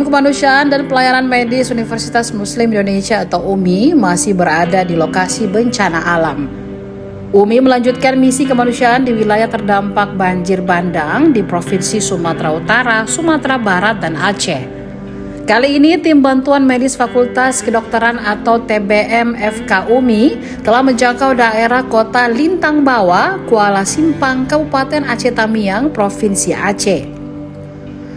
Kemanusiaan dan Pelayanan Medis Universitas Muslim Indonesia atau UMI masih berada di lokasi bencana alam. UMI melanjutkan misi kemanusiaan di wilayah terdampak banjir bandang di Provinsi Sumatera Utara, Sumatera Barat, dan Aceh. Kali ini tim bantuan medis Fakultas Kedokteran atau TBM FK UMI telah menjangkau daerah kota Lintang Bawah, Kuala Simpang, Kabupaten Aceh Tamiang, Provinsi Aceh.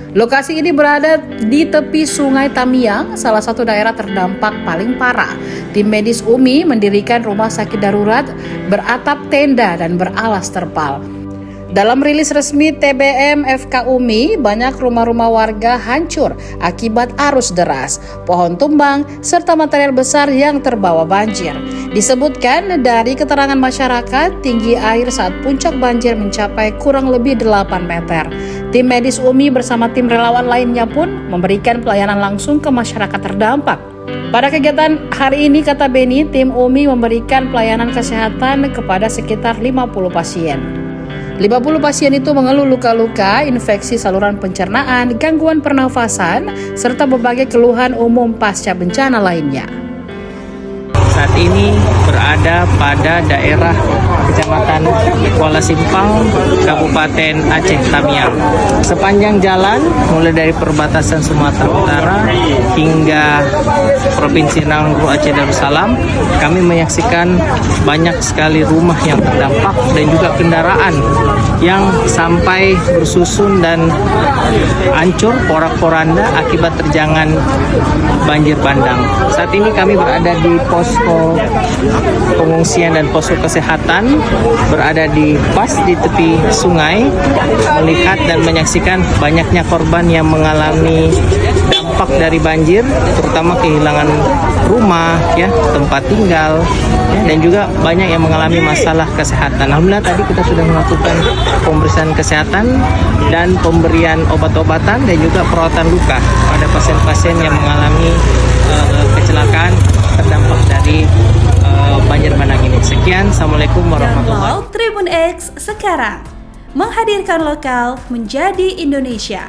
Lokasi ini berada di tepi Sungai Tamiang, salah satu daerah terdampak paling parah. Tim medis UMI mendirikan rumah sakit darurat beratap tenda dan beralas terpal. Dalam rilis resmi TBM FK UMI, banyak rumah-rumah warga hancur akibat arus deras, pohon tumbang, serta material besar yang terbawa banjir. Disebutkan dari keterangan masyarakat, tinggi air saat puncak banjir mencapai kurang lebih 8 meter. Tim medis UMI bersama tim relawan lainnya pun memberikan pelayanan langsung ke masyarakat terdampak. Pada kegiatan hari ini, kata Beni, tim UMI memberikan pelayanan kesehatan kepada sekitar 50 pasien. 50 pasien itu mengeluh luka-luka, infeksi saluran pencernaan, gangguan pernafasan, serta berbagai keluhan umum pasca bencana lainnya. Saat ini berada pada daerah Kecamatan Kuala Simpang, Kabupaten Aceh Tamiang. Sepanjang jalan, mulai dari perbatasan Sumatera Utara hingga Provinsi Nangro Aceh Darussalam, kami menyaksikan banyak sekali rumah yang terdampak dan juga kendaraan yang sampai bersusun dan hancur porak-poranda akibat terjangan banjir bandang. Saat ini kami berada di posko pengungsian dan posko kesehatan, berada pas di tepi sungai, melihat dan menyaksikan banyaknya korban yang mengalami dampak dari banjir, terutama kehilangan rumah, tempat tinggal, dan juga banyak yang mengalami masalah kesehatan. Alhamdulillah tadi kita sudah melakukan pemeriksaan kesehatan dan pemberian obat-obatan dan juga perawatan luka pada pasien-pasien yang mengalami kecelakaan terdampak dari banjir bandang ini. Sekian, Assalamualaikum warahmatullahi wabarakatuh. Tribun X sekarang menghadirkan lokal menjadi Indonesia.